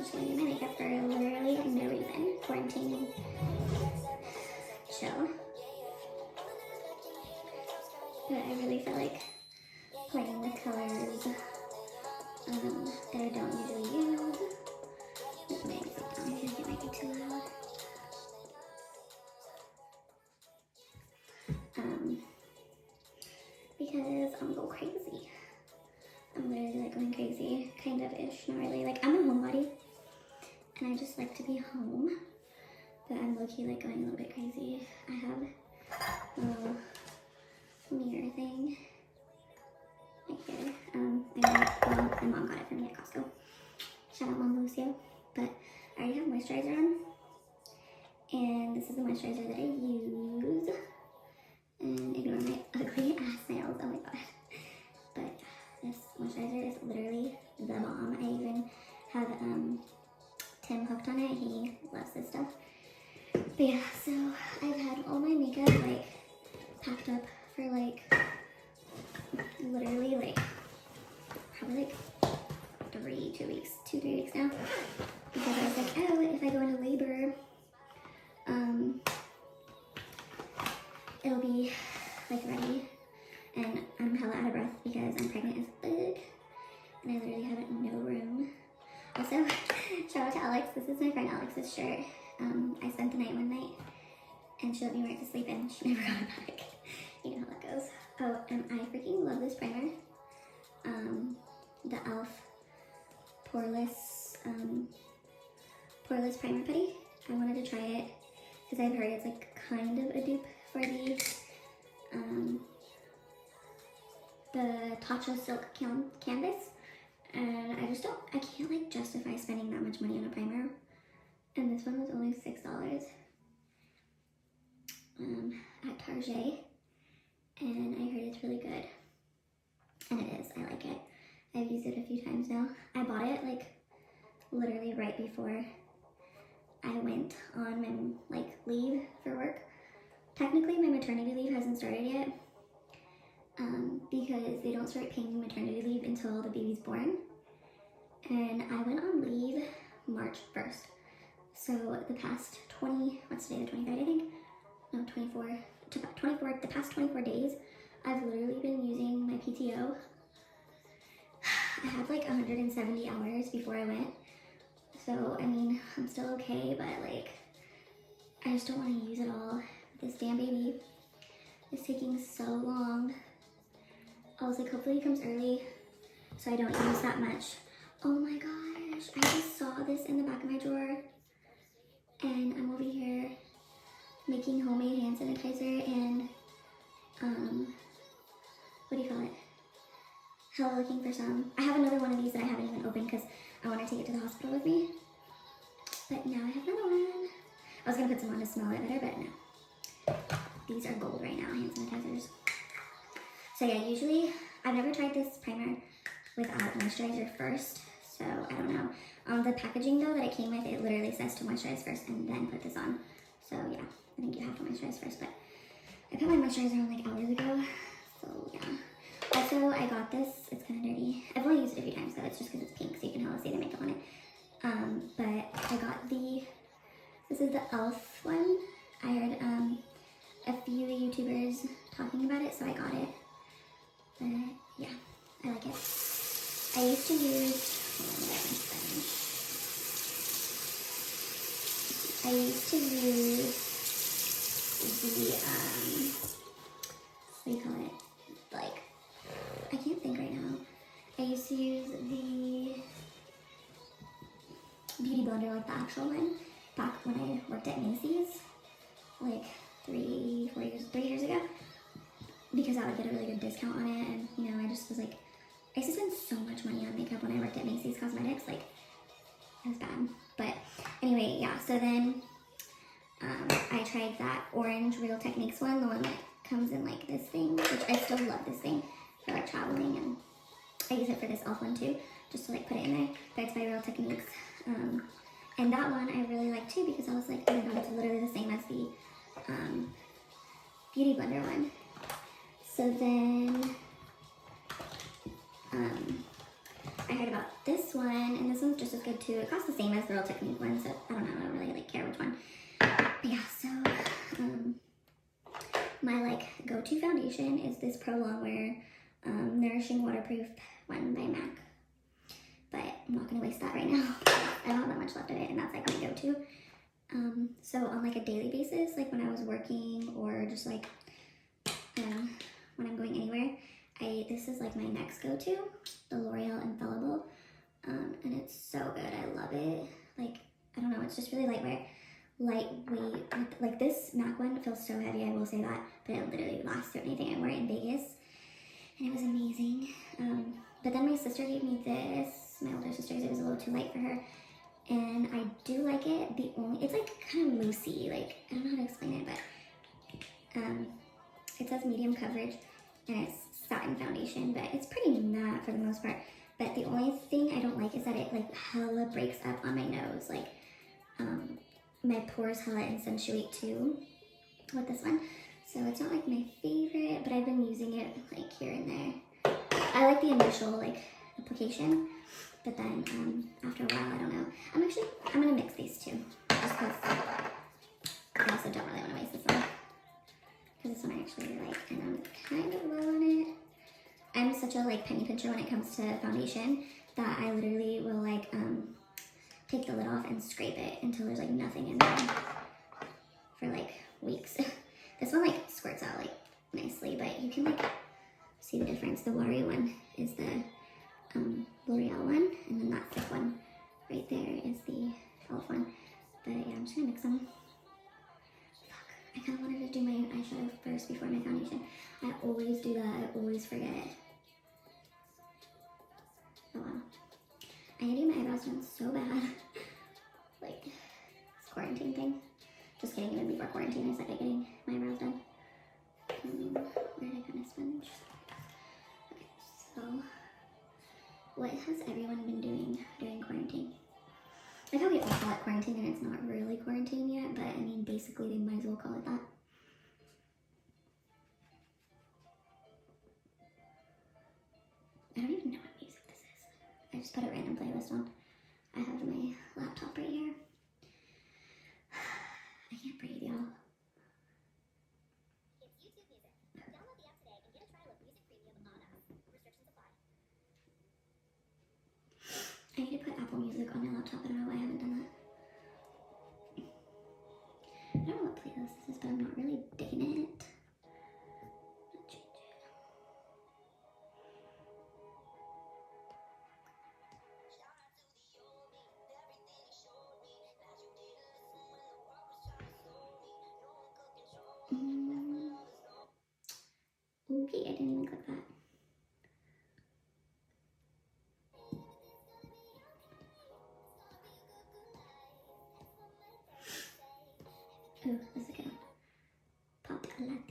just gonna do my makeup for literally no reason. Quarantine. Chill. But I really feel like playing with colors that I don't usually use. Put my music down here, it might be too loud. Because I'm go crazy. I'm literally like going crazy, kind of ish, not really. Like I'm a homebody, and I just like to be home. But I'm low-key like going a little bit crazy. I have a little mirror thing right here. My mom got it for me at Costco. Shout out Mom Lucio. But I already have moisturizer on, and this is the moisturizer that I use. And ignore my ugly ass nails. Oh my god. But this moisturizer is literally the bomb. I even have Tim hooked on it. He loves this stuff. But yeah, so I've had all my makeup like packed up for like literally like probably like 2 3 weeks now. Because I was like, oh, if I go into labor, it'll be like ready. And I'm hella out of breath because I'm pregnant as fuck. And I literally have no room. Also, shout out to Alex. This is my friend Alex's shirt. I spent the night one night and she let me wear it to sleep in. She never got it back. You know how that goes. Oh, and I freaking love this primer. The e.l.f. Poreless Primer Putty. I wanted to try it because I've heard it's like kind of a dupe for the Tatcha Silk Canvas. And I can't like justify spending that much money on a primer. And this one was only $6 at Target. And I heard it's really good. And it is, I like it. I've used it a few times now. I bought it like literally right before I went on my like leave for work. Technically my maternity leave hasn't started yet. Because they don't start paying maternity leave until the baby's born. And I went on leave March 1st. So the past 20, what's today, the 23rd, I think? No, 24, the past 24 days, I've literally been using my PTO. I had like 170 hours before I went. So, I mean, I'm still okay, but like, I just don't want to use it all. This damn baby is taking so long. I was like, hopefully he comes early so I don't use that much. Oh my gosh, I just saw this in the back of my drawer. And I'm over here making homemade hand sanitizer and, what do you call it? Hella looking for some. I have another one of these that I haven't even opened because I want to take it to the hospital with me. But now I have another one. I was going to put some on to smell it better, but no. These are gold right now, hand sanitizers. So yeah, usually, I've never tried this primer without moisturizer first, so I don't know. The packaging though that it came with, it literally says to moisturize first and then put this on. So yeah, I think you have to moisturize first, but I put my moisturizer on like hours ago, so yeah. Also, I got this, it's kind of dirty. I've only used it a few times though, it's just because it's pink, so you can hardly see the makeup on it. But I got this is the e.l.f. one. I heard a few YouTubers talking about it, so I got it. But yeah, I like it. I used to use, I used to use the, what do you call it? Like, I can't think right now. I used to use the Beauty Blender, like the actual one, back when I worked at Macy's, like 3 years ago. Because I would get a really good discount on it, and you know, I just was like, I used to spend so much money on makeup when I worked at Macy's Cosmetics, like, it was bad. But anyway, yeah, so then I tried that orange Real Techniques one, the one that comes in like this thing, which I still love this thing for like traveling, and I use it for this e.l.f. one too, just to like put it in there, but it's by Real Techniques. And that one I really like too, because I was like, oh my god, it's literally the same as the Beauty Blender one. So then I heard about this one, and this one's just as good too. It costs the same as the Real Technique one, so I don't know, I don't really like care which one. But yeah, so my like go-to foundation is this Pro Longwear Nourishing Waterproof one by MAC. But I'm not gonna waste that right now. I don't have that much left of it, and that's like my go-to. So on like a daily basis, like when I was working or just like when I'm going anywhere, this is like my next go-to, the L'Oreal Infallible, and it's so good. I love it. Like, I don't know, it's just really lightweight. Like this MAC one feels so heavy, I will say that, but it literally lasts through anything. I wore it in Vegas, and it was amazing. But then my sister gave me this, my older sister, because it was a little too light for her, and I do like it. It's like kind of loosey, like, I don't know how to explain it, but it says medium coverage, and it's satin foundation, but it's pretty matte for the most part. But the only thing I don't like is that it like hella breaks up on my nose. Like my pores hella accentuate too with this one. So it's not like my favorite, but I've been using it like here and there. I like the initial like application, but then after a while, I don't know. I'm gonna mix these two, just because I also don't really want to waste this one. Because this one I actually really like, and I'm kind of low on it. I'm such a like penny pincher when it comes to foundation that I literally will like take the lid off and scrape it until there's like nothing in there for like weeks. This one like squirts out like nicely, but you can like see the difference. The watery one is the L'Oreal one, and then that thick one right there is the e.l.f. one. But yeah, I'm just gonna mix them. I kind of wanted to do my eyeshadow first before my foundation. I always do that. I always forget. Oh wow. I need to get my eyebrows done so bad. Like, this quarantine thing. Just kidding, even before quarantine I started getting my eyebrows done. Where did I put my sponge? Okay, so what has everyone been doing during quarantine? Like how we all call it quarantine and it's not really quarantine yet, but I mean basically they might as well call it that. I don't even know what music this is. I just put a random playlist on. I have my laptop right here. I can't breathe, y'all. It's YouTube Music. Download the app today and get a trial of Music Premium on us. Restrictions apply. I need to put Apple Music on my laptop. I don't know why I haven't done that. I don't know what playlist this is, but I'm not really digging it. I'll change it. Okay, I didn't even click that. Oh, this is a good one. Pop Latino. Oops,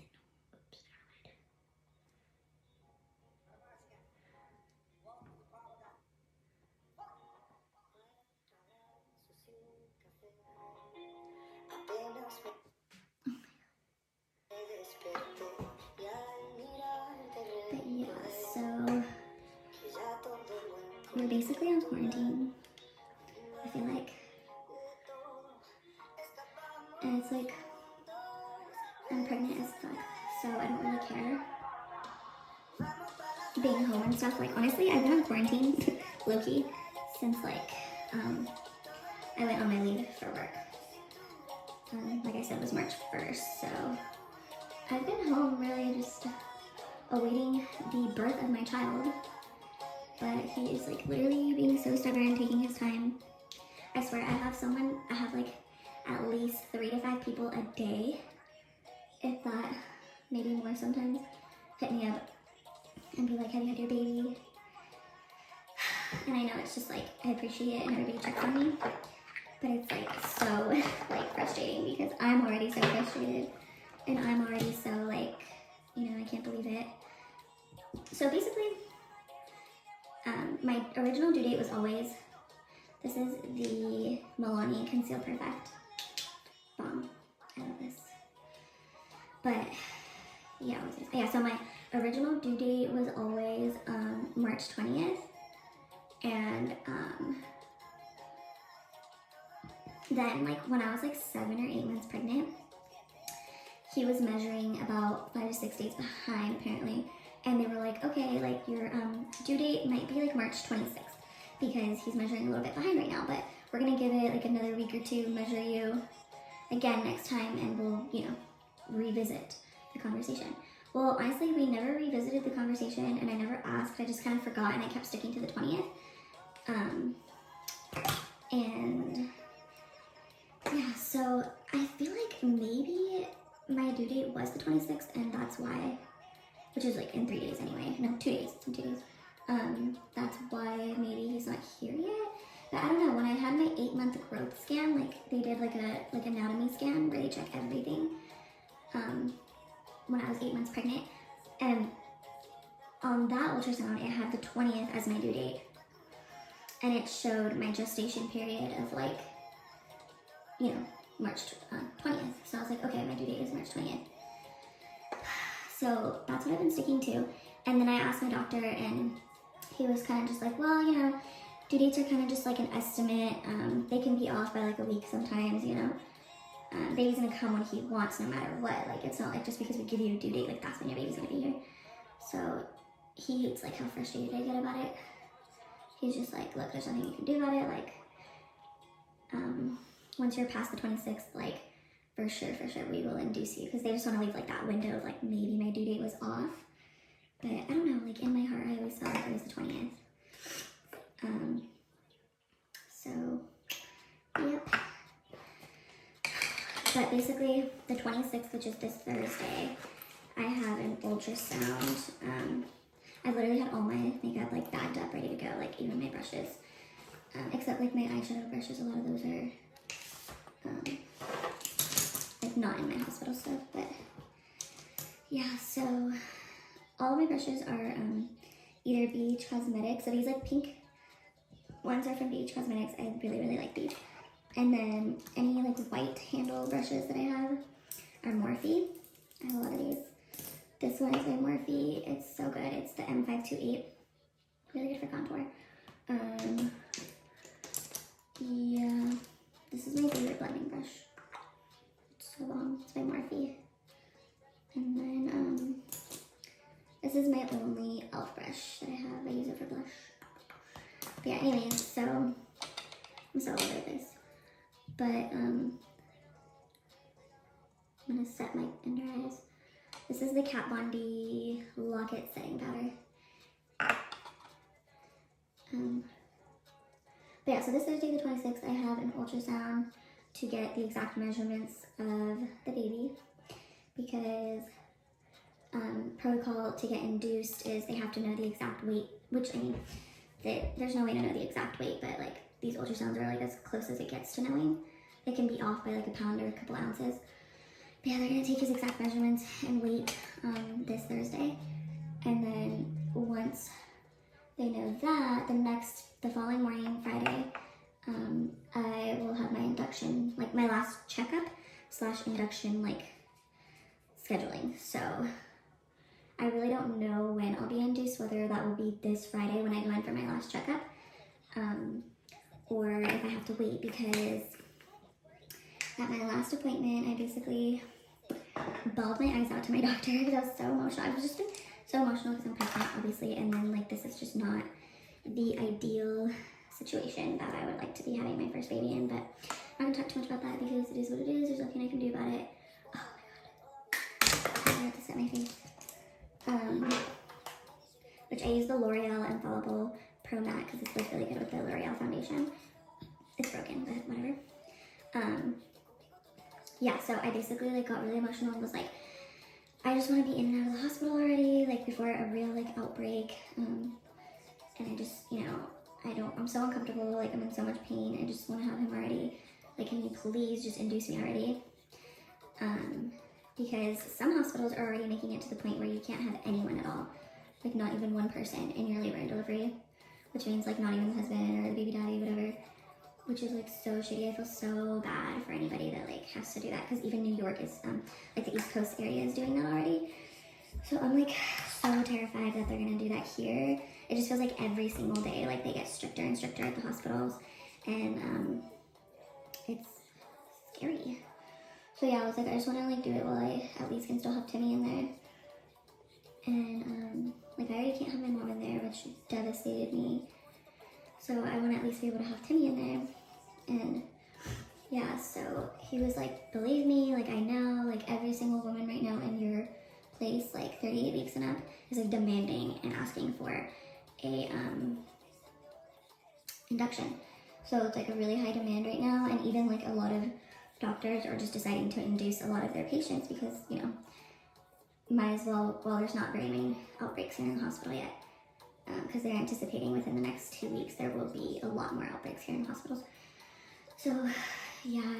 never mind. But yeah, so we're basically on quarantine. I feel like. And it's like, I'm pregnant as fuck, so I don't really care being home and stuff. Like, honestly, I've been on quarantine, low-key, since like, I went on my leave for work. Like I said, it was March 1st, so I've been home really just awaiting the birth of my child. But he is like literally being so stubborn, taking his time. I swear, I have like at least 3 to 5 people a day, if that, maybe more sometimes, hit me up and be like, have you had your baby? And I know it's just like, I appreciate it and everybody checks on me, but it's like so like frustrating because I'm already so frustrated and I'm already so like, you know, I can't believe it. So basically, my original due date was always, this is the Milani Conceal Perfect Balm. I love this. But yeah, so my original due date was always March 20th. And then like when I was like 7 or 8 months pregnant, he was measuring about 5 to 6 days behind apparently. And they were like, okay, like your due date might be like March 26th because he's measuring a little bit behind right now, but we're gonna give it like another week or two, measure you again next time, and we'll, you know, revisit the conversation. Well, honestly, we never revisited the conversation, and I never asked. I just kind of forgot, and I kept sticking to the 20th. And yeah, so I feel like maybe my due date was the 26th, and that's why, which is like in 3 days anyway. No, 2 days. It's in 2 days. That's why maybe he's not here yet. But I don't know. When I had my 8-month growth scan, like they did like a anatomy scan where they check everything. When I was 8 months pregnant, and on that ultrasound, it had the 20th as my due date, and it showed my gestation period of like, you know, March 20th. So I was like, okay, my due date is March 20th. So that's what I've been sticking to. And then I asked my doctor, and he was kind of just like, well, you know, due dates are kind of just like an estimate. They can be off by like a week sometimes, you know. Baby's gonna come when he wants, no matter what. Like, it's not like just because we give you a due date, like that's when your baby's gonna be here. So he hates like how frustrated I get about it. He's just like, look, there's nothing you can do about it. Like, once you're past the 26th, like for sure, we will induce you, because they just want to leave like that window of like maybe my due date was off. But I don't know, like in my heart, I always thought like it was the 20th. So, yep. But basically, the 26th, which is this Thursday, I have an ultrasound. I literally had all my makeup like bagged up, ready to go, like even my brushes. Except like my eyeshadow brushes, a lot of those are like not in my hospital stuff, but yeah, so all of my brushes are either Beach Cosmetics, so these like pink ones are from Beach Cosmetics. I really like these. And then any like white handle brushes that I have are Morphe. I have a lot of these. This one is by Morphe. It's so good. It's the M528. Really good for contour. Yeah, this is my favorite blending brush. It's so long. It's by Morphe. And then this is my only e.l.f. brush that I have. I use it for blush. But yeah, anyways, so I'm so over this. But I'm gonna set my under eyes. This is the Kat Von D Lock-It Setting Powder. But yeah, so this Thursday the 26th, I have an ultrasound to get the exact measurements of the baby, because protocol to get induced is they have to know the exact weight, which I mean, there's no way to know the exact weight, but like these ultrasounds are like as close as it gets to knowing. It can be off by like a pound or a couple ounces. But yeah, they're gonna take his exact measurements and weight this Thursday. And then once they know that, the following morning, Friday, I will have my induction, like my last checkup / induction like scheduling. So I really don't know when I'll be induced, whether that will be this Friday when I go in for my last checkup, or if I have to wait, because at my last appointment, I basically bawled my eyes out to my doctor because I was so emotional. I was just so emotional because I'm pregnant, obviously, and then like this is just not the ideal situation that I would like to be having my first baby in. But I'm not gonna talk too much about that because it is what it is. There's nothing I can do about it. Oh my god, I have to set my face. Which I use the L'Oreal Infallible Pro Matte because it's like really good with the L'Oreal foundation. It's broken, but whatever. Yeah, so I basically like got really emotional and was like, I just want to be in and out of the hospital already, like before a real like outbreak. And I just, you know, I'm so uncomfortable, like I'm in so much pain. I just want to have him already. Like, can you please just induce me already? Because some hospitals are already making it to the point where you can't have anyone at all. Like not even one person in your labor and delivery, which means like not even the husband or the baby daddy, whatever. Which is like so shitty. I feel so bad for anybody that like has to do that, because even New York is like the East Coast area is doing that already. So I'm like so terrified that they're gonna do that here, it just feels like every single day, like they get stricter and stricter at the hospitals, and it's scary. So yeah, I was like, I just want to like do it while I at least can still have Timmy in there. And like I already can't have my mom in there, which devastated me. So I want to at least be able to have Timmy in there. And yeah, so he was like, believe me, like I know, like every single woman right now in your place, like 38 weeks and up, is like demanding and asking for a induction. So it's like a really high demand right now, and even like a lot of doctors are just deciding to induce a lot of their patients because, you know, might as well, there's not very many outbreaks here in the hospital yet, because they're anticipating within the next 2 weeks there will be a lot more outbreaks here in the hospitals. So yeah,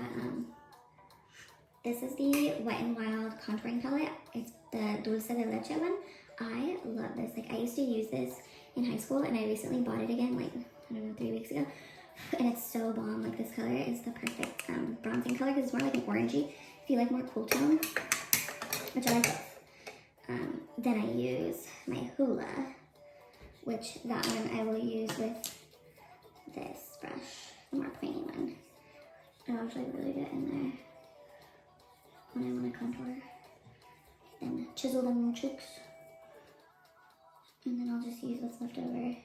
this is the Wet n Wild contouring palette. It's the Dulce de Leche one. I love this. Like I used to use this in high school, and I recently bought it again, like, I don't know, 3 weeks ago. And it's so bomb. Like this color is the perfect bronzing color because it's more like an orangey. If you like more cool tone, which I like both. Then I use my Hula, which that one I will use with this brush, the more pointy one. It'll actually really get in there when I want to contour. Then chisel them cheeks. And then I'll just use what's left over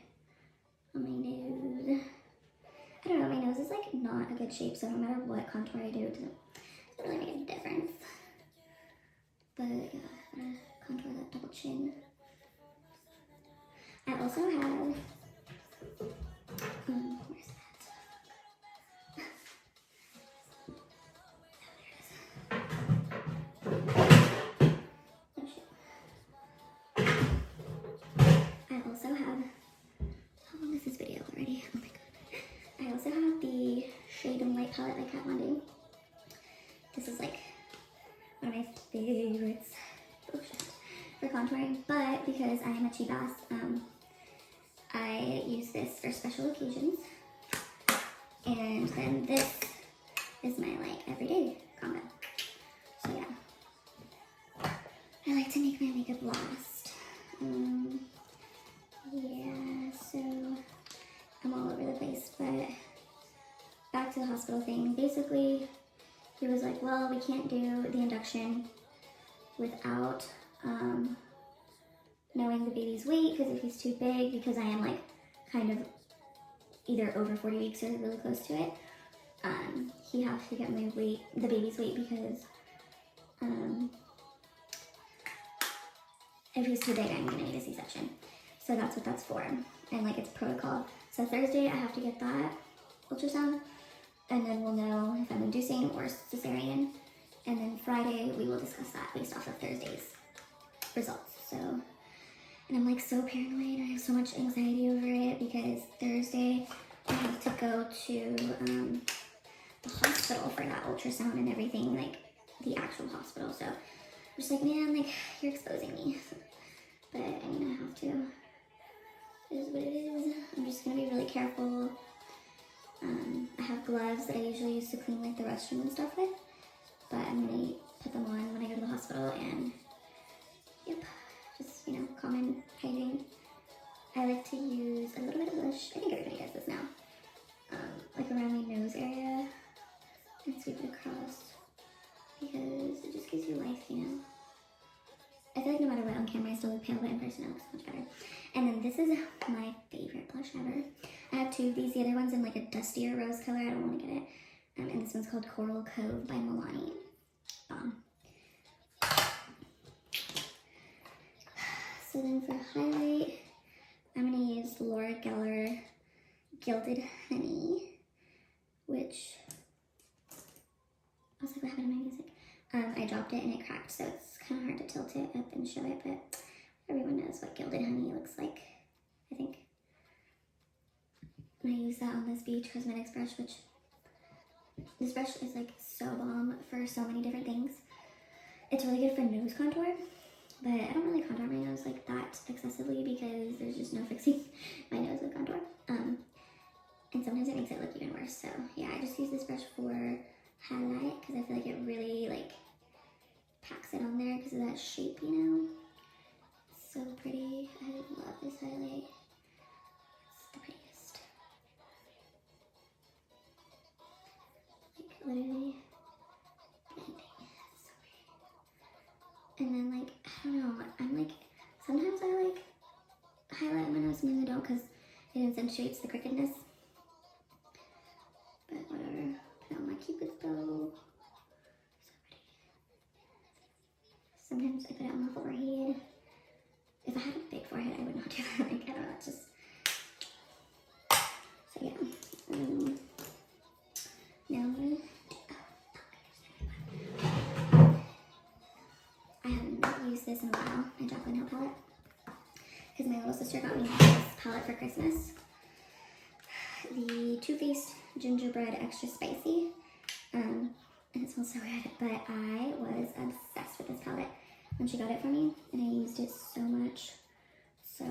on my nose. I don't know, my nose is like not a good shape, so no matter what contour I do, it doesn't really make a difference. But yeah, I'm gonna contour that double chin. I also have, where's that? Oh shit. I also have, how long is this video already? Oh my god. I also have the Shade and Light palette by Kat Von D. This is like one of my favorites for contouring, but because I am a cheap ass, I use this for special occasions, and then this is my like everyday combo. So yeah, I like to make my makeup last. Yeah, so I'm all over the place, but back to the hospital thing. Basically, he was like, well, we can't do the induction without knowing the baby's weight, because if he's too big, because I am like kind of either over 40 weeks or really close to it, he has to get my weight, the baby's weight, because if he's too big, I'm gonna need a C-section. So that's what that's for, and like it's protocol. So Thursday I have to get that ultrasound, and then we'll know if I'm inducing or cesarean, and then Friday we will discuss that based off of Thursday's results. So, and I'm like so paranoid, I have so much anxiety over it, because Thursday I have to go to the hospital for that ultrasound and everything, like the actual hospital. So I'm just like, man, like you're exposing me. But I mean, I have to. It is what it is. I'm just gonna be really careful. I have gloves that I usually use to clean like the restroom and stuff with, but I'm gonna put them on when I go to the hospital, and yep, just, you know, common hygiene. I like to use a little bit of blush. I think everybody does this now. Like around my nose area, and sweep it across, because it just gives you life, you know. I feel like no matter what on camera I still look pale, but in person it looks much better. And then this is my favorite blush ever. I have two of these. The other one's in like a dustier rose color. I don't want to get it. And this one's called Coral Cove by Milani. So then for highlight, I'm going to use Laura Geller Gilded Honey, which, I was like, what happened to my music? I dropped it and it cracked, so it's kind of hard to tilt it up and show it, but everyone knows what Gilded Honey looks like, I think. And I use that on this Beach Cosmetics brush, which, this brush is like so bomb for so many different things. It's really good for nose contour, but I don't really contour my nose like that excessively because there's just no fixing my nose with contour. And sometimes it makes it look even worse. So yeah, I just use this brush for highlight because I feel like it really like packs it on there because of that shape, you know. It's so pretty. I love this highlight. because it accentuates the crookedness. But whatever. Put on my Cupid's bow. So pretty. Sometimes I put it on my forehead. If I had a big forehead, I would not do that. Like, I don't know, it's just... So yeah. Now I'm gonna... I haven't used this in a while, my Jaclyn Hill palette. Because my little sister got me this palette for Christmas. The Too Faced Gingerbread Extra Spicy. And it smells so good, but I was obsessed with this palette when she got it for me, and I used it so much. So,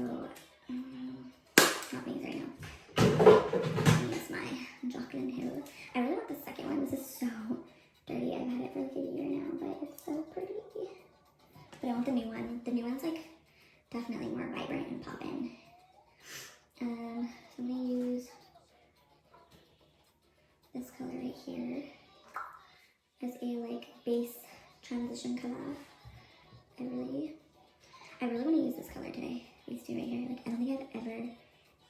not being right now. This is my Jaclyn Hill. I really want the second one. This is so dirty. I've had it for like a year now, but it's so pretty. But I want the new one. The new one's like definitely more vibrant and poppin'. So I'm gonna use this color right here as a like base transition color. I really want to use this color today. These two right here. Like, I don't think I've ever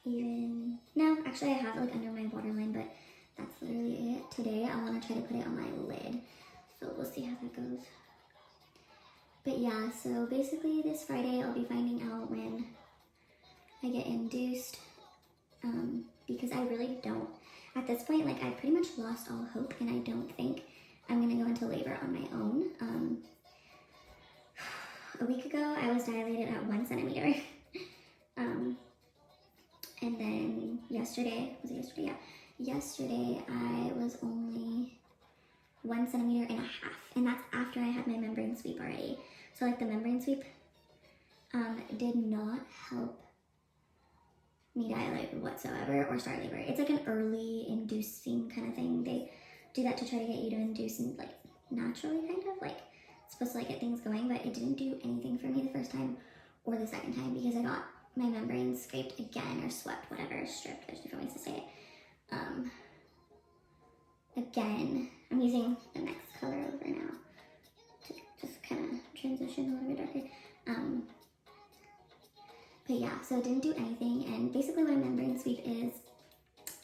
even... No, actually I have it like under my waterline, but that's literally it. Today I want to try to put it on my lid. So we'll see how that goes. But yeah, so basically this Friday I'll be finding out when I get induced. Because I really don't... At this point, like, I've pretty much lost all hope, and I don't think I'm going to go into labor on my own. A week ago, I was dilated at 1 centimeter. And then yesterday, was it yesterday? Yeah. Yesterday, I was only 1.5 centimeters, and that's after I had my membrane sweep already. So, like, the membrane sweep did not help me dilate whatsoever or start labor. It's like an early inducing kind of thing. They do that to try to get you to induce and like naturally, kind of like it's supposed to like get things going, but it didn't do anything for me the first time or the second time because I got my membrane scraped again or swept, whatever, stripped. There's different ways to say it. Again, I'm using the next color over now to just kind of transition a little bit darker. But yeah, so it didn't do anything, and basically what a membrane sweep is,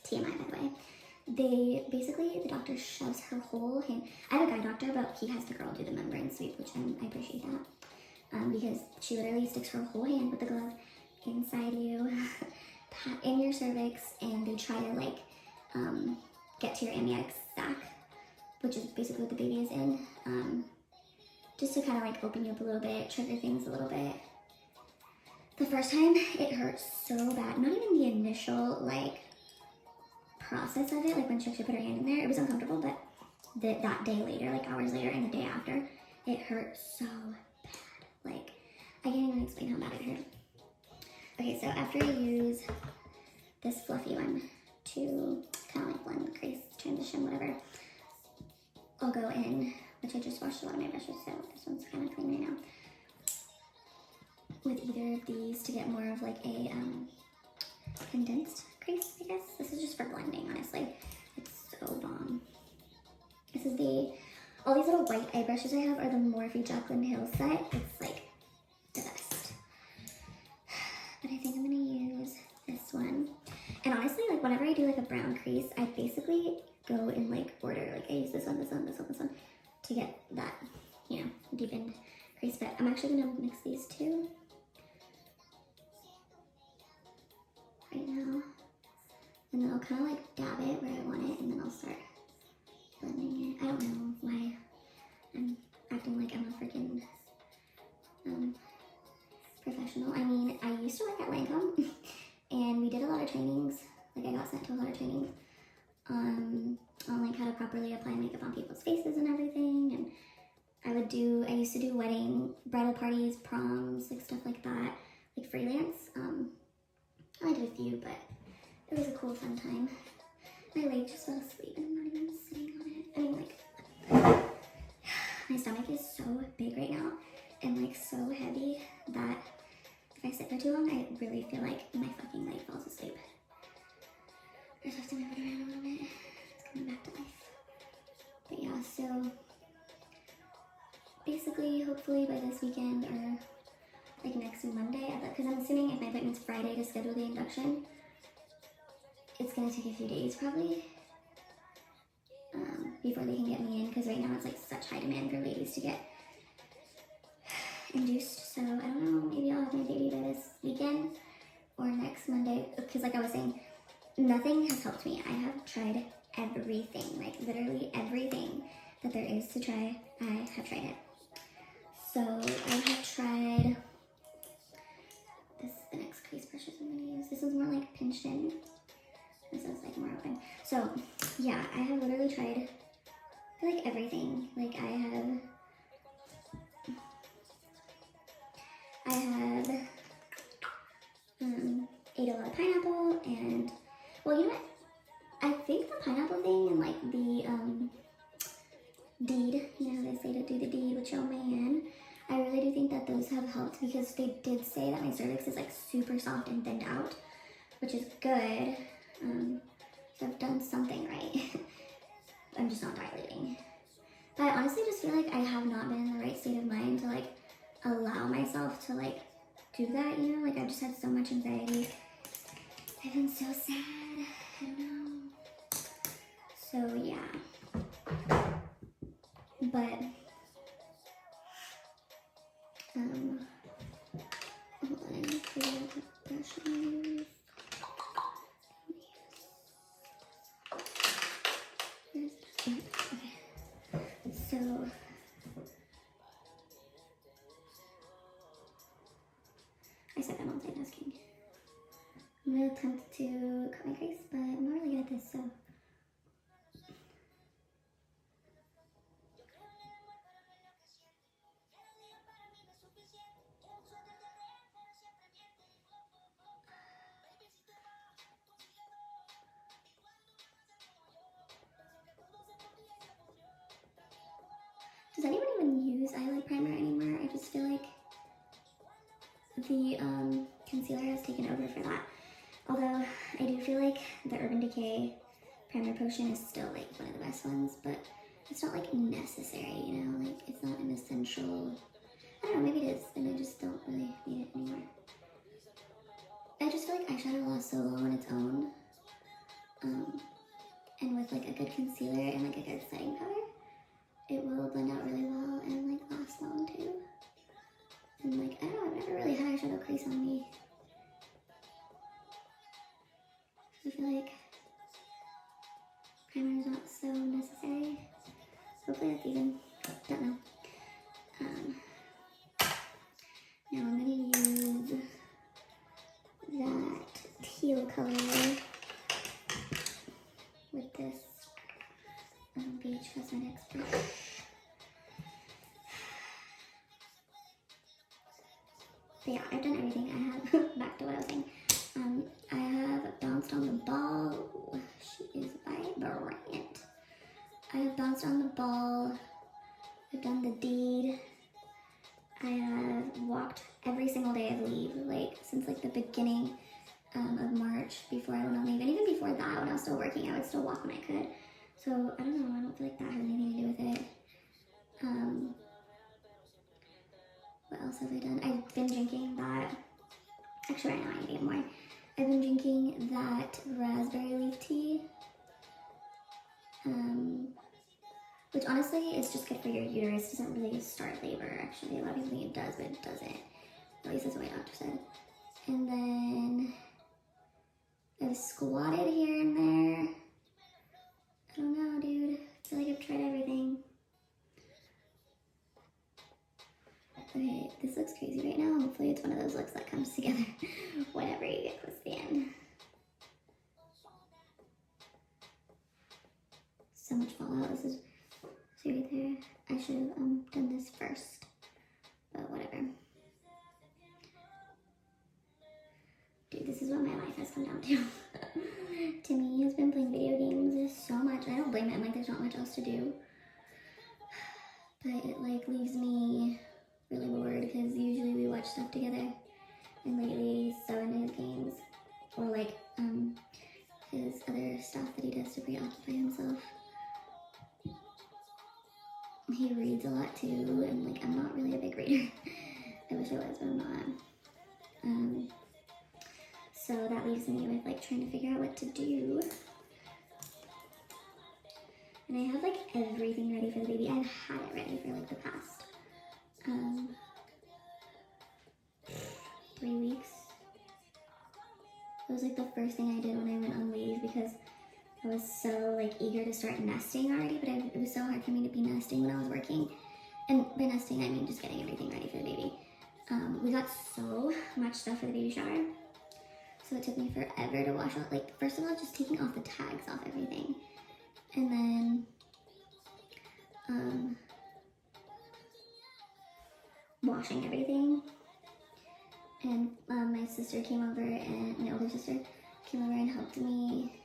TMI by the way, the doctor shoves her whole hand. I have a guy doctor, but he has the girl do the membrane sweep, which I appreciate that, because she literally sticks her whole hand with the glove inside you, in your cervix, and they try to like get to your amniotic sac, which is basically what the baby is in, just to kind of like open you up a little bit, trigger things a little bit. The first time, it hurt so bad. Not even the initial, like, process of it, like when she actually put her hand in there, it was uncomfortable, but that day later, like hours later and the day after, it hurt so bad. Like, I can't even explain how bad it hurt. Okay, so after I use this fluffy one to kind of like blend, crease, transition, whatever, I'll go in, which I just washed a lot of my brushes, so this one's kind of clean right now, with either of these to get more of like a condensed crease, I guess. This is just for blending, honestly. It's so bomb. This is all these little white eye brushes I have are the Morphe Jaclyn Hill set. It's like the best. But I think I'm gonna use this one. And honestly, like whenever I do like a brown crease, I basically go in like order. Like I use this one, this one, this one, this one to get that, you know, deepened crease. But I'm actually gonna mix these two right now, and then I'll kind of like dab it where I want it, and then I'll start blending it. I don't know why I'm acting like I'm a freaking professional. I mean, I used to work at Lancome, and we did a lot of trainings. Like I got sent to a lot of trainings on like how to properly apply makeup on people's faces and everything. And I used to do bridal parties, proms, like stuff like that, like freelance. I did a few, but it was a cool, fun time. My leg just fell asleep and I'm not even sitting on it. I mean, like, my stomach is so big right now and like so heavy that if I sit for too long, I really feel like my fucking leg falls asleep. I just have to move it around a little bit. It's coming back to life. But yeah, so basically, hopefully by this weekend or like next Monday, because I'm assuming if my appointment's Friday to schedule the induction, it's gonna take a few days probably before they can get me in, because right now it's like such high demand for ladies to get induced. So I don't know, maybe I'll have my baby by this weekend or next Monday, because like I was saying, nothing has helped me. I have tried everything, like literally everything that there is to try. I have tried it. So I have tried, this is the next crease brushes I'm gonna use. This is more like pinched in. This is like more open. So yeah, I have literally tried, I feel like everything. Like I have ate a lot of pineapple, and well, you know what? I think the pineapple thing and like the deed, you know, they say to do the deed with your man. I really do think that those have helped, because they did say that my cervix is like super soft and thinned out, which is good. So I've done something right. I'm just not dilating. But I honestly just feel like I have not been in the right state of mind to like allow myself to like do that, you know? Like I've just had so much anxiety. I've been so sad. I don't know. So yeah. But hold on, I need to figure out the brush I'm gonna use. Okay. So I said I'm multitasking. I'm gonna attempt to cut my crease, but I'm not really good at this, so. Does anyone even use eyelid primer anymore? I just feel like the concealer has taken over for that. Although I do feel like the Urban Decay Primer Potion is still like one of the best ones, but it's not like necessary, you know, like it's not an essential. I don't know, maybe it is, and I just don't really need it anymore. I just feel like eyeshadow lasts so long on its own, and with like a good concealer and like a good setting powder, it will blend out really well and like last long too. And like, I don't know, I've never really had eyeshadow crease on me. I feel like primer is not so necessary. Hopefully that's even, don't know. Now I'm gonna use that teal color with this BH Cosmetics brush. But yeah, I've done everything. I have, back to what I was saying. I have bounced on the ball. Ooh, she is vibrant. I have bounced on the ball. I've done the deed. I have walked every single day of leave, like since like the beginning of March before I went on leave. And even before that, when I was still working, I would still walk when I could. So I don't know, I don't feel like that has anything to do with it. What else have I done? I've been drinking that, actually right now I need to get more. I've been drinking that raspberry leaf tea, which honestly is just good for your uterus. It doesn't really start labor, actually. A lot of people think it does, but it doesn't. At least that's what my doctor said. And then I've squatted here and there. I don't know, dude. I feel like I've tried everything. Okay, this looks crazy right now. Hopefully it's one of those looks that comes together whenever you get close to the end. So much fallout. This is, see right there? I should have done this first, but whatever. Dude, this is what my life has come down to. Timmy has been playing video games so much. I don't blame him, like there's not much else to do. But it like leaves me really bored, because usually we watch stuff together, and lately he's so into his games, or like his other stuff that he does to preoccupy himself. He reads a lot too, and like I'm not really a big reader. I wish I was, but I'm not. So that leaves me with like trying to figure out what to do. And I have like everything ready for the baby. I've had it ready for like the past 3 weeks. It was like the first thing I did when I went on leave because I was so like eager to start nesting already, but it was so hard for me to be nesting when I was working. And by nesting, I mean just getting everything ready for the baby. We got so much stuff for the baby shower. So it took me forever to wash out, like, first of all, just taking off the tags off everything. And then, washing everything. And my sister came over, and my older sister came over and helped me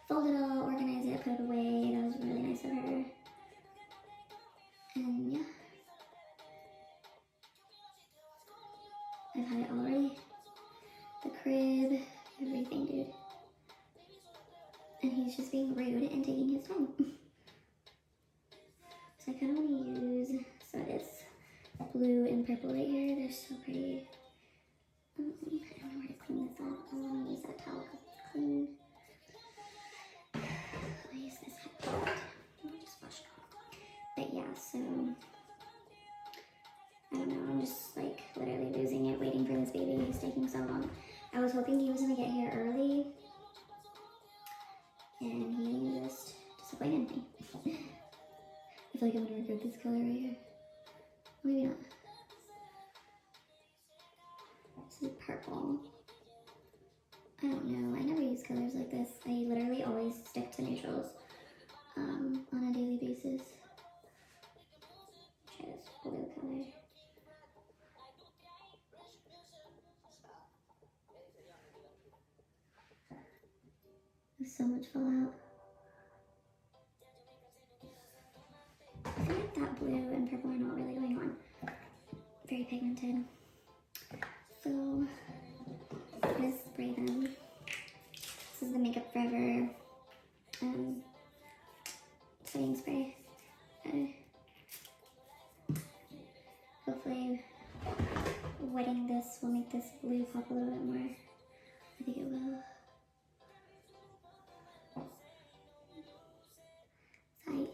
fold it all, organize it, put it away. That was really nice of her. And yeah. I've had it all ready. The crib, everything, dude. And he's just being rude and taking his time. So I kind of want to use some of this blue and purple right here. They're so pretty. I don't know where to clean this up. I want to use that towel because it's clean. I'll use this headband. I'll just wash it off. But yeah, so I don't know. I'm just like literally losing it, waiting for this baby. He's taking so long. I was hoping he was going to get here early, and he just disappointed me. I feel like I'm going to regret this color right here. Maybe not. This is purple. I don't know. I never use colors like this. I literally always stick to neutrals on a daily basis. Try this blue color. There's so much fallout. I feel like that blue and purple are not really going on. Very pigmented. So I'm gonna spray them. This is the Makeup Forever setting spray. Hopefully wetting this will make this blue pop a little bit more. I think it will. Tight.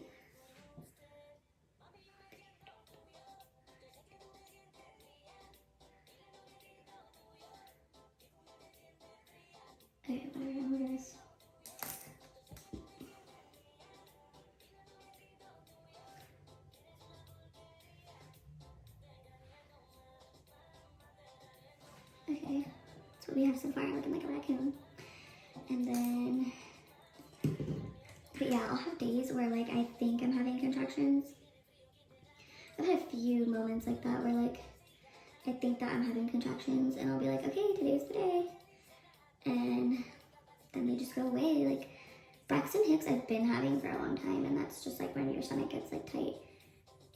Okay, whatever, guys. Okay, that's what we have so far, looking like a raccoon. And then, but yeah, I'll have days where like I think I'm having contractions. I've had a few moments like that where like I think that I'm having contractions and I'll be like, okay, today's the day. And then they just go away. Like Braxton Hicks I've been having for a long time, and that's just like when your stomach gets like tight.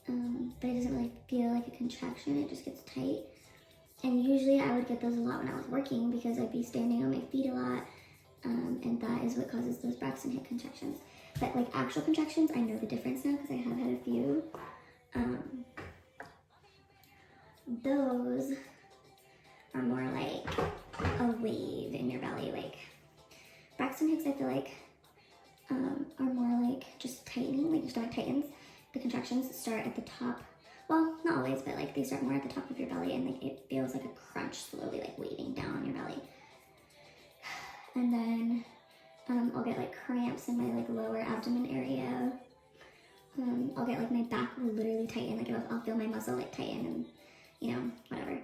But it doesn't really feel like a contraction, it just gets tight. And usually I would get those a lot when I was working because I'd be standing on my feet a lot. And that is what causes those Braxton Hicks contractions. But like actual contractions, I know the difference now because I have had a few. Those are more like a wave in your belly. Like Braxton Hicks, I feel like are more like just tightening, like your stomach tightens. The contractions start at the top. Well, not always, but like they start more at the top of your belly, and like it feels like a crunch slowly like waving down your belly. And then I'll get like cramps in my like lower abdomen area. I'll get like my back will literally tighten, like I'll feel my muscle like tighten, and you know, whatever.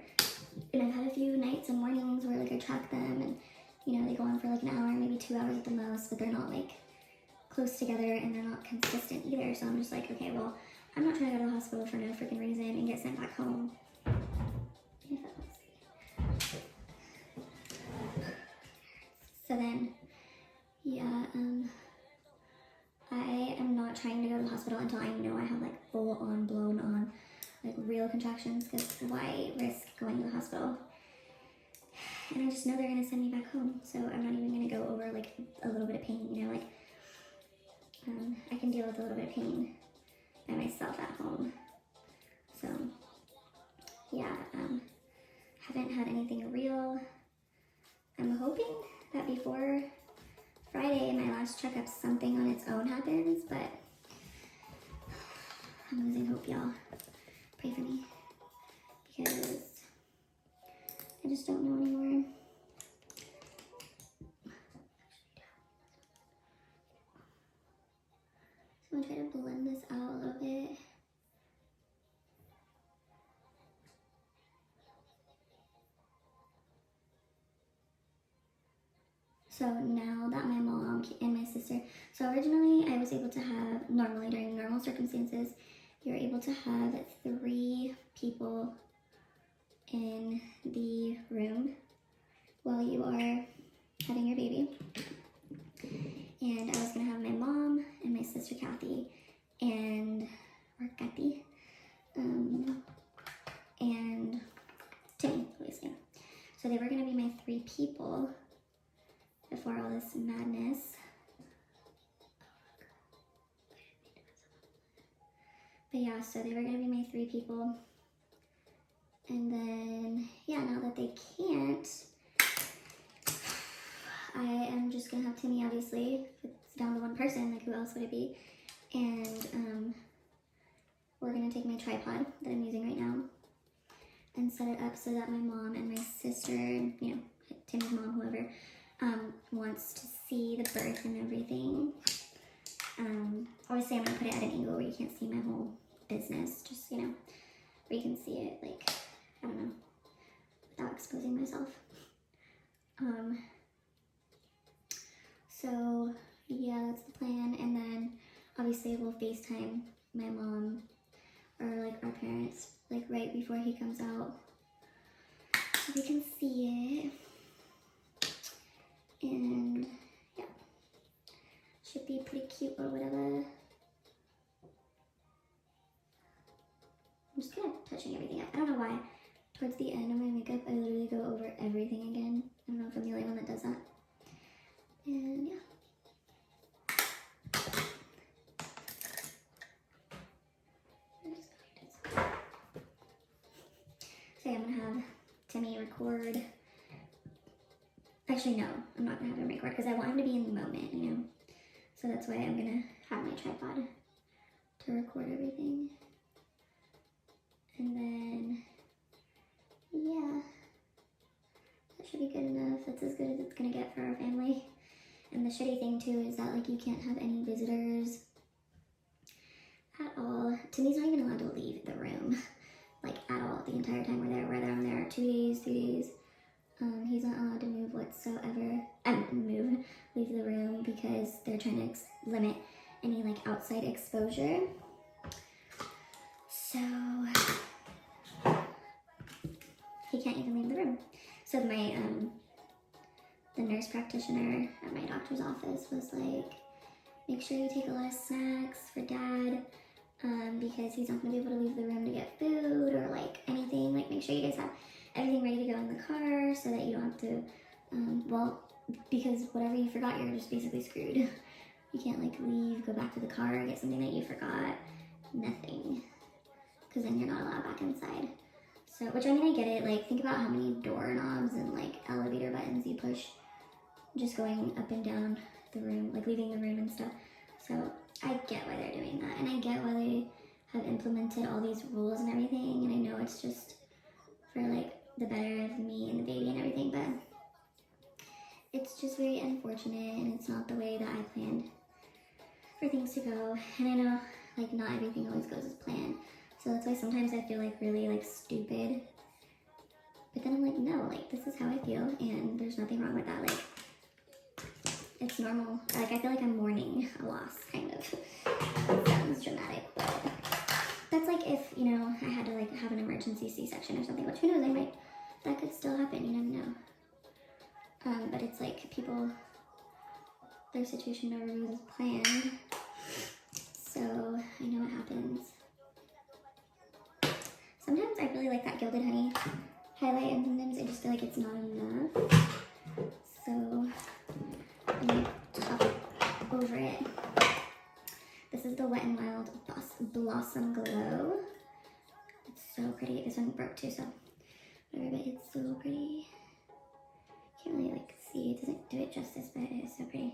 And I've had a few nights and mornings where like I track them, and you know, they go on for like an hour, maybe 2 hours at the most, but they're not like close together and they're not consistent either. So I'm just like, okay, well, I'm not trying to go to the hospital for no freaking reason and get sent back home. So then, yeah, I am not trying to go to the hospital until I know I have like full on, blown on, like real contractions, because why risk going to the hospital? And I just know they're gonna send me back home, so I'm not even gonna go over like a little bit of pain, you know, like I can deal with a little bit of pain by myself at home. So yeah, haven't had anything real. I'm hoping that before Friday, my last checkup, something on its own happens, but I'm losing hope, y'all. Pray for me, because I just don't know anymore. So I'm gonna try to blend this out a little bit. So now that my mom and my sister, so originally I was able to have, normally during normal circumstances, you're able to have 3 people in the room while you are having your baby. And I was gonna have my mom and my sister Kathy and Timmy, obviously. So they were gonna be my 3 people before all this madness. But yeah, so they were gonna be my 3 people. And then, yeah, now that they can't, I am just gonna have Timmy, obviously. It's down to 1 person, like who else would it be? And we're gonna take my tripod that I'm using right now and set it up so that my mom and my sister, you know, Timmy's mom, whoever, wants to see the birth and everything. Obviously I'm gonna put it at an angle where you can't see my whole business, just, you know, where you can see it, like, I don't know, without exposing myself. So yeah, that's the plan. And then obviously we'll FaceTime my mom or like our parents like right before he comes out so they can see it. And yeah, should be pretty cute or whatever. I'm just kind of touching everything up. I don't know why. Towards the end of my makeup, I literally go over everything again. I don't know if I'm the only one that does that. And yeah. So yeah, I'm gonna have Timmy record. Actually, no, I'm not gonna have him record because I want him to be in the moment, you know. So that's why I'm gonna have my tripod to record everything. And then, yeah, that should be good enough. That's as good as it's gonna get for our family. And the shitty thing too is that like you can't have any visitors at all. Timmy's not even allowed to leave the room, like at all, the entire time we're there. I'm there 2 days, 3 days. He's not allowed to move whatsoever. Leave the room because they're trying to limit any like outside exposure. So he can't even leave the room. So my the nurse practitioner at my doctor's office was like, make sure you take a lot of snacks for dad, because he's not gonna be able to leave the room to get food or like anything. Like, make sure you guys have everything ready to go in the car so that you don't have to, because whatever you forgot, you're just basically screwed. You can't like leave, go back to the car, get something that you forgot, nothing, because then you're not allowed back inside. So, which I mean, I get it. Like, think about how many doorknobs and like elevator buttons you push just going up and down the room, like leaving the room and stuff. So I get why they're doing that, and I get why they have implemented all these rules and everything, and I know it's just for like the better of me and the baby and everything, but it's just very unfortunate, and it's not the way that I planned for things to go. And I know like not everything always goes as planned, so that's why sometimes I feel like really like stupid, but then I'm like, no, like this is how I feel, and there's nothing wrong with that. Like, it's normal. Like, I feel like I'm mourning a loss, kind of. It sounds dramatic, but that's like if, you know, I had to like have an emergency C-section or something, which who knows, that could still happen, you never know. But it's like people, their situation never goes as planned, so I know it happens. Sometimes I really like that Gilded Honey highlight, and sometimes I just feel like it's not enough, so I'm going to top over it. This is the Wet n Wild Blossom Glow. It's so pretty. This one broke too, so whatever, but it's so pretty. Can't really like see, it doesn't do it justice, but it is so pretty.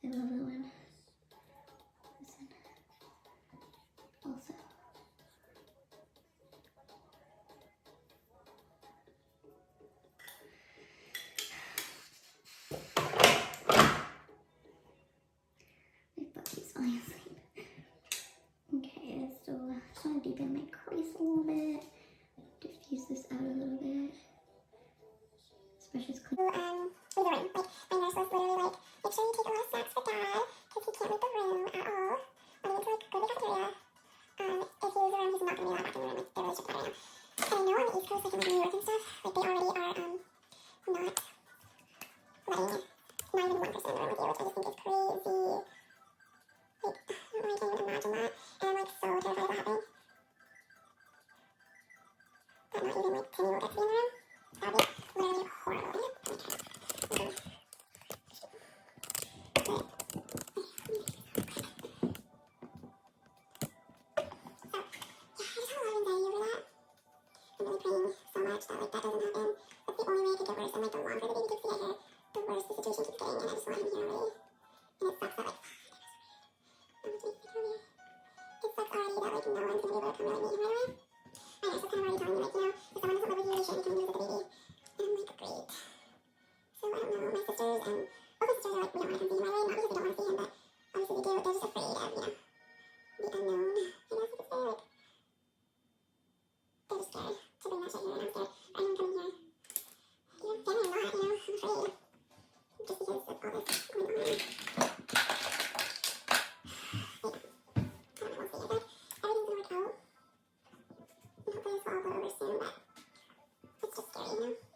I love that one. This one also. My puppy's falling asleep. Okay, so I just want to deepen my crease a little bit. Diffuse this out a little bit. Especially as clean. We were like, my nurse was literally like, make sure you take a lot of snacks for Dad, because he can't leave the room at all. Or even to like go to the cafeteria. If he leaves the room, he's not going to be allowed back in the room. Like, they're really strict about it right now. And I know on the East Coast, like in like New York and stuff, like they already are not letting, not even 1% in the room with you, which I just think is crazy. Like, I don't know, I can't even imagine that. And I'm like so terrified of that happening. That not even like Timmy will get to be in the room. That would be literally horrible. So much that like that doesn't happen. That's the only way it could get worse. And like the longer the baby takes to get here, the worse the situation keeps getting. And I just want him here already. And it sucks that like it sucks already that like no one's gonna be able to come really meet him right away. My nurse was kind of already telling me like, you know, if someone doesn't live with you, they shouldn't come visit the baby. And I'm like, great. So I don't know. My sisters and both my sisters are like, we don't want to come see him right away. Not because they don't want to see him, but obviously they do. They're just afraid of, you know, the unknown. I guess you could say like they're just scared to bring that shit here, and I'm scared for anyone coming here. Even family or not, you know, I'm afraid. Just because of all this going on. I don't know, we'll see. I feel like everything's gonna work out. And hopefully this will all blow over soon, but it's just scary, you know?